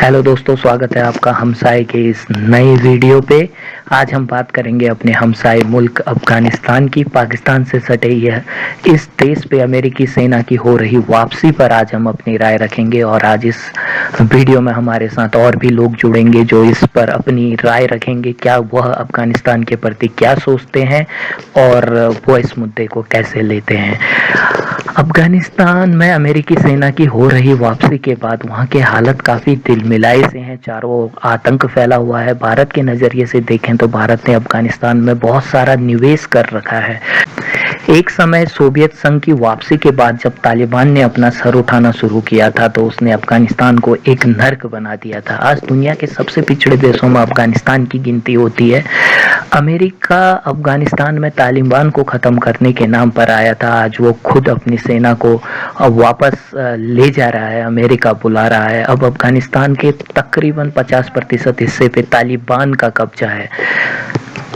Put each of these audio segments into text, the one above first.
Hello दोस्तों, स्वागत है आपका हमसाए के इस नए वीडियो पे। आज हम बात करेंगे अपने हमसाए मुल्क अफगानिस्तान की। पाकिस्तान से सटे यह इस देश पे अमेरिकी सेना की हो रही वापसी पर आज हम अपनी राय रखेंगे। और आज इस वीडियो में हमारे साथ और भी लोग जुड़ेंगे जो इस पर अपनी राय रखेंगे, क्या वह अफगानिस्तान के प्रति क्या सोचते हैं और वो इस मुद्दे को कैसे लेते हैं। अफगानिस्तान में अमेरिकी सेना की हो रही वापसी के बाद वहाँ के हालत काफ़ी तिलमिलाए से हैं। चारों ओर आतंक फैला हुआ है। भारत के नज़रिए से देखें तो भारत ने अफगानिस्तान में बहुत सारा निवेश कर रखा है। एक समय सोवियत संघ की वापसी के बाद जब तालिबान ने अपना सर उठाना शुरू किया था तो उसने अफगानिस्तान को एक नर्क बना दिया था। आज दुनिया के सबसे पिछड़े देशों में अफगानिस्तान की गिनती होती है। अमेरिका अफगानिस्तान में तालिबान को ख़त्म करने के नाम पर आया था। आज वो खुद अपनी सेना को अब वापस ले जा रहा है। अमेरिका बुला रहा है। अब अफगानिस्तान के तकरीबन 50% हिस्से पे तालिबान का कब्जा है।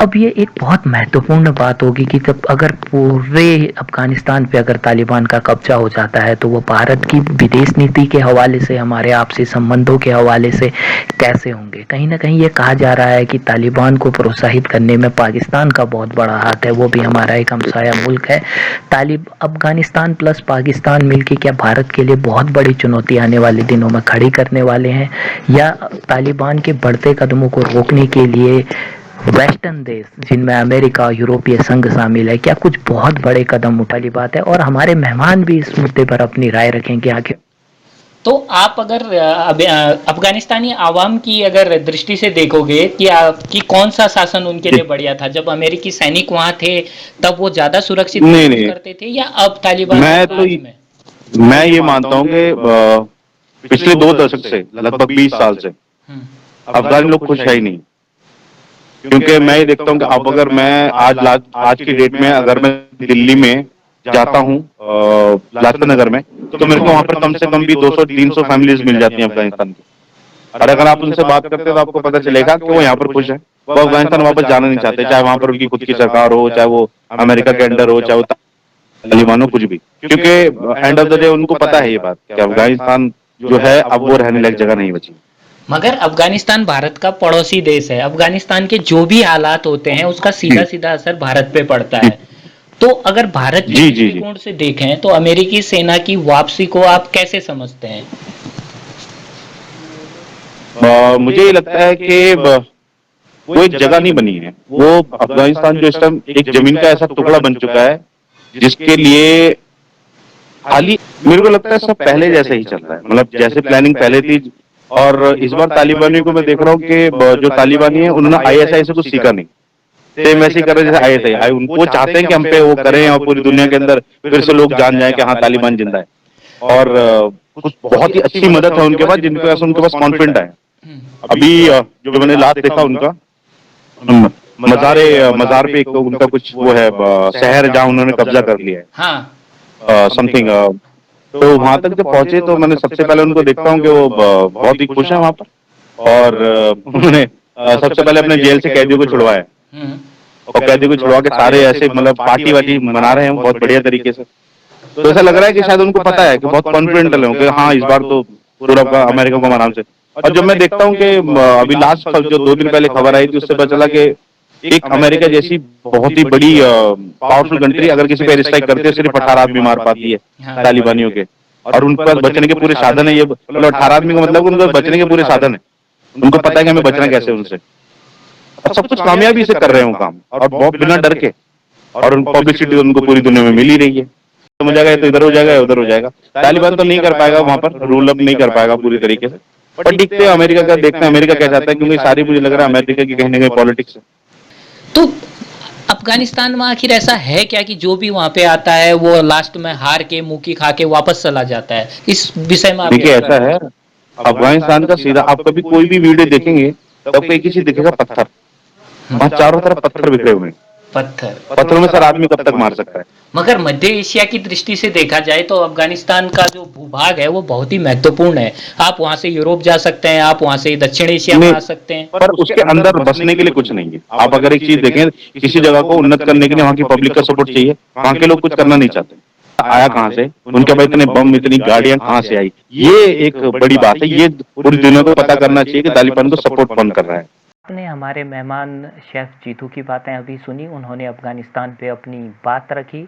अब ये एक बहुत महत्वपूर्ण बात होगी कि जब अगर पूरे अफगानिस्तान पे अगर तालिबान का कब्जा हो जाता है तो वो भारत की विदेश नीति के हवाले से, हमारे आपसी संबंधों के हवाले से कैसे होंगे। कहीं ना कहीं ये कहा जा रहा है कि तालिबान को प्रोत्साहित करने में पाकिस्तान का बहुत बड़ा हाथ है। वो भी हमारा एक हमसाया मुल्क है। अफगानिस्तान प्लस पाकिस्तान मिलके क्या भारत के लिए बहुत बड़ी चुनौती आने वाले दिनों में खड़ी करने वाले हैं, या तालिबान के बढ़ते कदमों को रोकने के लिए वेस्टर्न देश जिनमें अमेरिका, यूरोपीय संघ शामिल है, क्या कुछ बहुत बड़े कदम उठाने की बात है। और हमारे मेहमान भी इस मुद्दे पर अपनी राय रखेंगे आगे। तो आप अगर अफगानिस्तानी आवाम की अगर दृष्टि से देखोगे कि कौन सा शासन उनके लिए बढ़िया था, जब अमेरिकी सैनिक वहां थे तब वो ज्यादा सुरक्षित महसूस करते थे, या अब तालिबान मैं ये मानता हूँ कि पिछले 2 दशक से लगभग 20 साल से अफगान लोग खुश है ही नहीं। क्योंकि मैं ये देखता हूँ कि अब अगर मैं आज की डेट में अगर मैं दिल्ली में जाता हूँ लाजपत नगर में, तो मेरे को वहां पर कम से कम भी 200-300 फैमिलीज मिल जाती हैं अफगानिस्तान की। और अगर आप उनसे बात करते हैं तो आपको पता चलेगा कि वो यहाँ पर खुश है। वो अफगानिस्तान वापस जाना नहीं चाहते, चाहे वहां पर उनकी खुद की सरकार हो, चाहे वो अमेरिका के अंडर हो, चाहे वो तालिबान हो, कुछ भी। क्योंकि एंड ऑफ द डे उनको पता है ये बात कि अफगानिस्तान जो है अब वो रहने लायक जगह नहीं बची। मगर अफगानिस्तान भारत का पड़ोसी देश है। अफगानिस्तान के जो भी हालात होते हैं उसका सीधा सीधा असर भारत पे पड़ता है। तो अगर भारत के दृष्टिकोण से देखें तो अमेरिकी सेना की वापसी को आप कैसे समझते हैं? मुझे ये लगता है कि वो एक जगह नहीं बनी है। वो अफगानिस्तान जो इस टाइम एक जमीन का ऐसा टुकड़ा बन चुका है जिसके लिए खाली मेरे को लगता है सब पहले जैसे ही चल रहा है। मतलब जैसे प्लानिंग पहले थी। और इस बार तालिबानी को मैं देख रहा हूँ कि जो तालिबानी है उन्होंने आईएसआई से कुछ सीखा नहीं। सेम वैसे ही कर रहे जैसे आईएसआई वो चाहते हैं कि हम पे वो करें और पूरी दुनिया के अंदर फिर से लोग जान जाए कि हाँ तालिबान जिंदा है। और कुछ बहुत ही अच्छी मदद है उनके पास, जिनके पास उनके पास कॉन्फिडेंट है। अभी जो मैंने लास्ट देखा उनका मजार पे एक तो उनका कुछ वो है शहर जहाँ उन्होंने कब्जा कर लिया है समथिंग। तो वहां तक जब पहुंचे तो मैंने सबसे पहले उनको देखता हूँ कि वो बहुत ही खुश है वहां पर। और उन्होंने सबसे पहले अपने जेल से कैदियों को छुड़वाया और कैदियों को छुड़वा के सारे ऐसे मतलब पार्टी वार्टी मना रहे हैं बहुत बढ़िया तरीके से। तो ऐसा लग रहा है कि शायद उनको पता है कि बहुत कॉन्फिडेंटल है कि हाँ इस बार तो पूरा अमेरिका को आराम से। और जब मैं देखता हूँ कि अभी लास्ट जो 2 दिन पहले खबर आई थी उससे पता चला कि एक अमेरिका जैसी बहुत ही बड़ी पावरफुल कंट्री अगर किसी पे एयर स्ट्राइक करते है सिर्फ 18 आदमी मार पाती है तालिबानियों के। और उनके पास बचने के पूरे साधन है। ये मतलब 18 आदमी का मतलब उनके बचने के पूरे साधन है। उनको पता है कि हमें बचना कैसे उनसे। और सब कुछ कामयाबी से कर रहे हो काम और बहुत बिना डर के। और पब्लिसिटी उनको पूरी दुनिया में मिल ही रही है। तो मजा गया तो इधर हो जाएगा उधर हो जाएगा। तालिबान तो नहीं कर पाएगा वहां पर, रूल अप नहीं कर पाएगा पूरी तरीके से। पर देखते हैं अमेरिका का, देखते हैं अमेरिका क्या चाहता है। क्योंकि सारी मुझे लग रहा है अमेरिका की कहीं ना कहीं पॉलिटिक्स है। तो अफगानिस्तान में आखिर ऐसा है क्या कि जो भी वहां पे आता है वो लास्ट में हार के मुंह की खा के वापस चला जाता है? इस विषय में देखिए ऐसा है अफगानिस्तान का सीधा आप कभी कोई भी वीडियो देखेंगे तो आपको एक ही चीज दिखेगा, पत्थर। वहां चारों तरफ पत्थर बिखरे हुए हैं। पत्थरों में सर आदमी कब तक मार सकता है। मगर मध्य एशिया की दृष्टि से देखा जाए तो अफगानिस्तान का जो भूभाग है वो बहुत ही महत्वपूर्ण है। आप वहां से यूरोप जा सकते हैं, आप वहां से दक्षिण एशिया में आ सकते हैं, पर उसके अंदर बसने के लिए कुछ नहीं है। आप अगर एक चीज देखें, किसी जगह को उन्नत करने के लिए वहां की पब्लिक का सपोर्ट चाहिए। वहां के लोग कुछ करना नहीं चाहते। आया कहाँ से, उनके पास इतने बम, इतनी गाड़ियां कहाँ से आई, ये एक बड़ी बात है। ये पूरी दुनिया को पता करना चाहिए कि तालिबान को सपोर्ट कौन कर रहा है। आपने हमारे मेहमान शेफ जीतू की बातें अभी सुनी। उन्होंने अफगानिस्तान पे अपनी बात रखी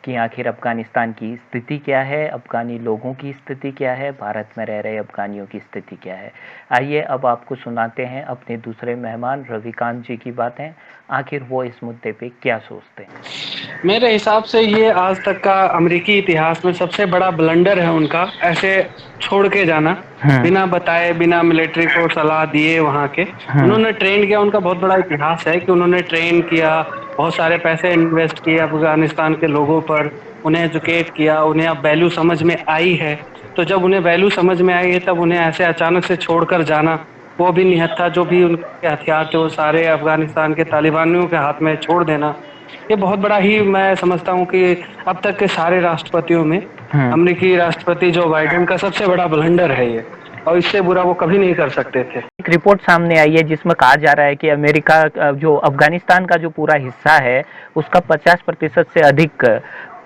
कि आखिर अफगानिस्तान की स्थिति क्या है, अफगानी लोगों की स्थिति क्या है, भारत में रह रहे अफगानियों की स्थिति क्या है। आइए अब आपको सुनाते हैं अपने दूसरे मेहमान रविकांत जी की बातें, आखिर वो इस मुद्दे पे क्या सोचते हैं। मेरे हिसाब से ये आज तक का अमेरिकी इतिहास में सबसे बड़ा ब्लंडर है उनका, ऐसे छोड़ के जाना बिना बताए, बिना मिलिट्री को सलाह दिए। वहाँ के उन्होंने ट्रेन किया, उनका बहुत बड़ा इतिहास है कि उन्होंने ट्रेन किया, बहुत सारे पैसे इन्वेस्ट किए अफगानिस्तान के लोगों पर, उन्हें एजुकेट किया, उन्हें अब वैल्यू समझ में आई है। तो जब उन्हें वैल्यू समझ में आई है तब उन्हें ऐसे अचानक से छोड़कर जाना, वो भी निहत्था, जो भी उनके हथियार थे वो सारे अफगानिस्तान के तालिबानियों के हाथ में छोड़ देना, ये बहुत बड़ा ही मैं समझता हूँ कि अब तक के सारे राष्ट्रपतियों में अमेरिकी राष्ट्रपति जो बाइडेन का सबसे बड़ा ब्लंडर है ये, और इससे बुरा वो कभी नहीं कर सकते थे। एक रिपोर्ट सामने आई है जिसमें कहा जा रहा है कि अमेरिका जो अफगानिस्तान का जो पूरा हिस्सा है उसका 50% से अधिक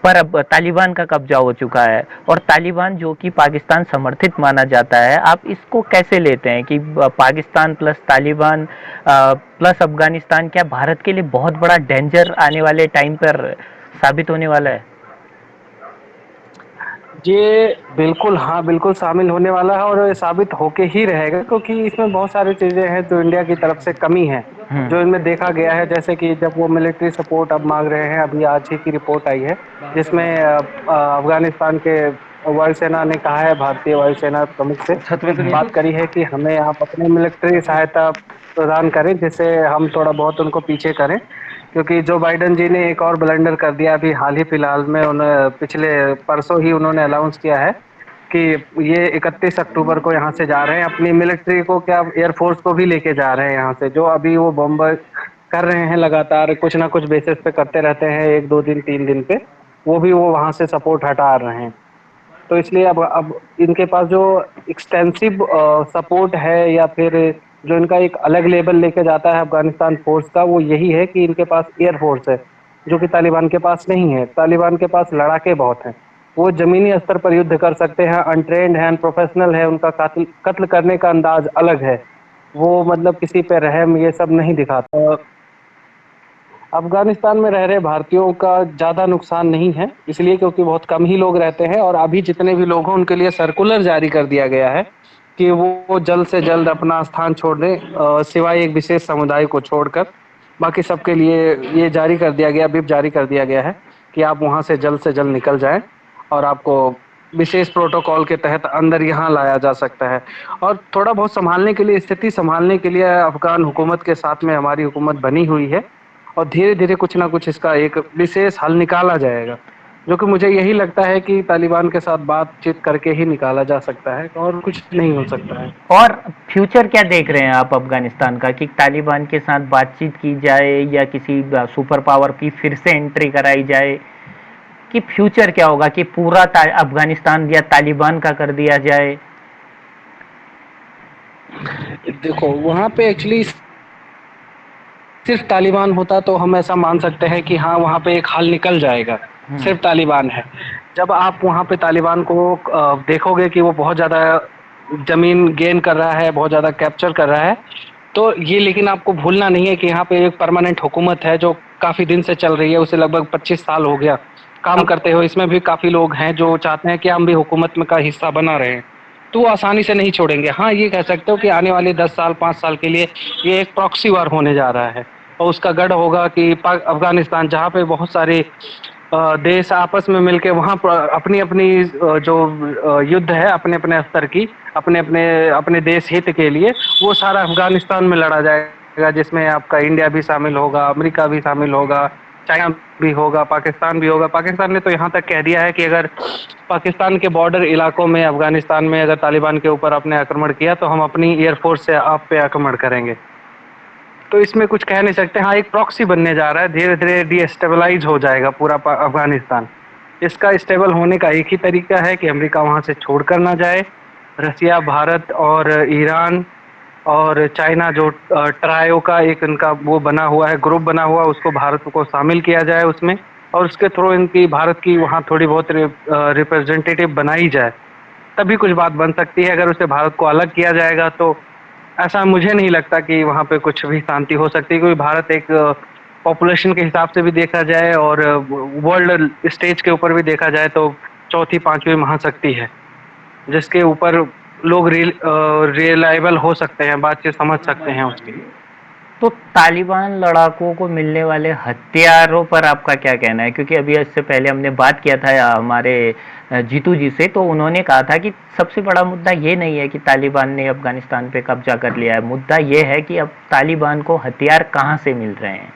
पर अब तालिबान का कब्जा हो चुका है, और तालिबान जो कि पाकिस्तान समर्थित माना जाता है। आप इसको कैसे लेते हैं कि पाकिस्तान प्लस तालिबान प्लस अफगानिस्तान क्या भारत के लिए बहुत बड़ा डेंजर आने वाले टाइम पर साबित होने वाला है? ये बिल्कुल, हाँ बिल्कुल शामिल होने वाला है और साबित होके ही रहेगा, क्योंकि इसमें बहुत सारी चीजें हैं जो इंडिया की तरफ से कमी है, जो इनमें देखा गया है। जैसे कि जब वो मिलिट्री सपोर्ट अब मांग रहे हैं, अभी आज ही की रिपोर्ट आई है जिसमें अफगानिस्तान के वायुसेना ने कहा है, भारतीय वायुसेना प्रमुख से बात करी है कि हमें आप अपने मिलिट्री सहायता प्रदान करें जिससे हम थोड़ा बहुत उनको पीछे करें, क्योंकि जो बाइडेन जी ने एक और ब्लंडर कर दिया अभी हाल ही फिलहाल में। उन्हें पिछले परसों ही उन्होंने अनाउंस किया है कि ये 31 अक्टूबर को यहाँ से जा रहे हैं, अपनी मिलिट्री को क्या एयरफोर्स को भी लेके जा रहे हैं यहाँ से, जो अभी वो बम्बर कर रहे हैं लगातार, कुछ ना कुछ बेसिस पे करते रहते हैं, 1-2 दिन 3 दिन पे, वो भी वो वहाँ से सपोर्ट हटा रहे हैं। तो इसलिए अब इनके पास जो एक्सटेंसिव सपोर्ट है या फिर जो इनका एक अलग लेवल लेके जाता है अफगानिस्तान फोर्स का, वो यही है कि इनके पास एयर फोर्स है, जो कि तालिबान के पास नहीं है। तालिबान के पास लड़ाके बहुत हैं, वो जमीनी स्तर पर युद्ध कर सकते हैं, अनट्रेंड है, अनप्रोफेशनल है, उनका कत्ल करने का अंदाज अलग है, वो मतलब किसी पे रहम ये सब नहीं दिखाता। अफगानिस्तान में रह रहे भारतीयों का ज़्यादा नुकसान नहीं है, इसलिए क्योंकि बहुत कम ही लोग रहते हैं, और अभी जितने भी लोग हैं उनके लिए सर्कुलर जारी कर दिया गया है कि वो जल्द से जल्द अपना स्थान छोड़ दें, सिवाय एक विशेष समुदाय को छोड़कर। बाकी सबके लिए ये जारी कर दिया गया, विप जारी कर दिया गया है कि आप वहाँ से जल्द निकल जाएं और आपको विशेष प्रोटोकॉल के तहत अंदर यहाँ लाया जा सकता है। और थोड़ा बहुत संभालने के लिए, स्थिति संभालने के लिए अफगान हुकूमत के साथ में हमारी हुकूमत बनी हुई है, और धीरे धीरे कुछ ना कुछ इसका एक विशेष हल निकाला जाएगा, जो कि मुझे यही लगता है कि तालिबान के साथ बातचीत करके ही निकाला जा सकता है, और कुछ नहीं हो सकता है। और फ्यूचर क्या देख रहे हैं आप अफगानिस्तान का, कि तालिबान के साथ बातचीत की जाए या किसी सुपर पावर की फिर से एंट्री कराई जाए, कि फ्यूचर क्या होगा, कि पूरा अफगानिस्तान या तालिबान का कर दिया जाए? देखो वहाँ पे एक्चुअली सिर्फ तालिबान होता तो हम ऐसा मान सकते हैं कि हाँ वहाँ पे एक हल निकल जाएगा, सिर्फ तालिबान है। जब आप वहाँ पे तालिबान को देखोगे कि वो बहुत ज़्यादा जमीन गेन कर रहा है, बहुत ज़्यादा कैप्चर कर रहा है, तो ये लेकिन आपको भूलना नहीं है कि यहाँ पे एक परमानेंट हुकूमत है जो काफ़ी दिन से चल रही है, उसे लगभग 25 साल हो गया काम करते हुए। इसमें भी काफ़ी लोग हैं जो चाहते हैं कि हम भी हुकूमत में का हिस्सा बना रहे हैं, तो वो आसानी से नहीं छोड़ेंगे। हाँ ये कह सकते हो कि आने वाले 10 साल 5 साल के लिए ये एक प्रॉक्सी वार होने जा रहा है, और उसका गढ़ होगा कि अफगानिस्तान जहाँ पे बहुत सारे देश आपस में मिलके वहाँ पर अपनी अपनी जो युद्ध है अपने अपने स्तर की, अपने देश हित के लिए, वो सारा अफगानिस्तान में लड़ा जाएगा, जिसमें आपका इंडिया भी शामिल होगा, अमेरिका भी शामिल होगा, चाइना भी होगा, पाकिस्तान भी होगा। पाकिस्तान ने तो यहाँ तक कह दिया है कि अगर पाकिस्तान के बॉर्डर इलाकों में अफगानिस्तान में अगर तालिबान के ऊपर आपने आक्रमण किया तो हम अपनी एयरफोर्स से आप पे आक्रमण करेंगे। तो इसमें कुछ कह नहीं सकते। हाँ एक प्रॉक्सी बनने जा रहा है, धीरे धीरे डीस्टेबलाइज हो जाएगा पूरा अफगानिस्तान। इसका स्टेबल होने का एक ही तरीका है कि अमेरिका वहाँ से छोड़कर ना जाए, रसिया, भारत और ईरान और चाइना जो ट्रायो का एक इनका वो बना हुआ है, ग्रुप बना हुआ, उसको भारत को शामिल किया जाए उसमें, और उसके थ्रू इनकी भारत की वहाँ थोड़ी बहुत रिप्रेजेंटेटिव बनाई जाए, तभी कुछ बात बन सकती है। अगर उसे भारत को अलग किया जाएगा तो ऐसा मुझे नहीं लगता कि वहाँ पे कुछ भी शांति हो सकती है, क्योंकि भारत एक पॉपुलेशन के हिसाब से भी देखा जाए और वर्ल्ड स्टेज के ऊपर भी देखा जाए तो चौथी पांचवी महाशक्ति है, जिसके ऊपर लोग रिलायबल हो सकते हैं, बातचीत समझ सकते हैं उसकी। तो तालिबान लड़ाकों को मिलने वाले हथियारों पर आपका क्या कहना है? क्योंकि अभी इससे पहले हमने बात किया था हमारे जीतू जी से, तो उन्होंने कहा था कि सबसे बड़ा मुद्दा ये नहीं है कि तालिबान ने अफगानिस्तान पे कब्जा कर लिया है, मुद्दा ये है कि अब तालिबान को हथियार कहाँ से मिल रहे हैं।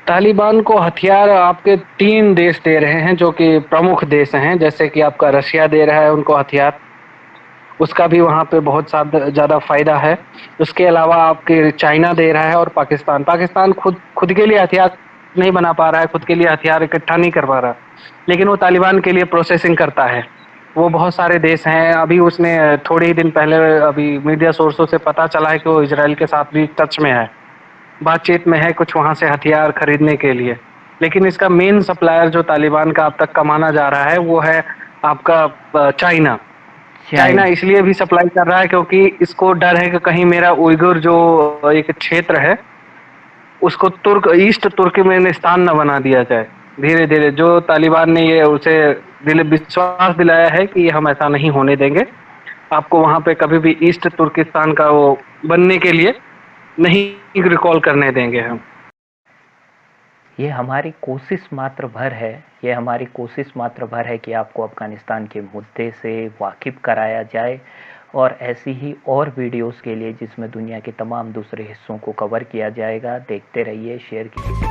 तालिबान को हथियार आपके 3 देश दे रहे हैं जो कि प्रमुख देश हैं, जैसे कि आपका रशिया दे रहा है उनको हथियार, उसका भी वहाँ पे बहुत ज़्यादा फायदा है। उसके अलावा आपके चाइना दे रहा है और पाकिस्तान खुद के लिए हथियार नहीं बना पा रहा है, खुद के लिए हथियार इकट्ठा नहीं कर पा रहा, लेकिन वो तालिबान के लिए प्रोसेसिंग करता है। वो बहुत सारे देश हैं, अभी उसने थोड़े ही दिन पहले अभी मीडिया सोर्सों से पता चला है कि वो इजराइल के साथ भी टच में है, बातचीत में है कुछ वहाँ से हथियार खरीदने के लिए। लेकिन इसका मेन सप्लायर जो तालिबान का अब तक कमाना जा रहा है वो है आपका चाइना इसलिए भी सप्लाई कर रहा है क्योंकि इसको डर है कि कहीं मेरा उइगुर जो एक क्षेत्र है उसको ईस्ट तुर्कमेनिस्तान न बना दिया जाए। धीरे धीरे जो तालिबान ने ये उसे विश्वास दिलाया है कि हम ऐसा नहीं होने देंगे, आपको वहां पे कभी भी ईस्ट तुर्किस्तान का वो बनने के लिए नहीं रिकॉल करने देंगे हम। ये हमारी कोशिश मात्र भर है, ये हमारी कोशिश मात्र भर है कि आपको अफगानिस्तान के मुद्दे से वाकिफ कराया जाए, और ऐसी ही और वीडियोस के लिए जिसमें दुनिया के तमाम दूसरे हिस्सों को कवर किया जाएगा, देखते रहिए, शेयर कीजिए।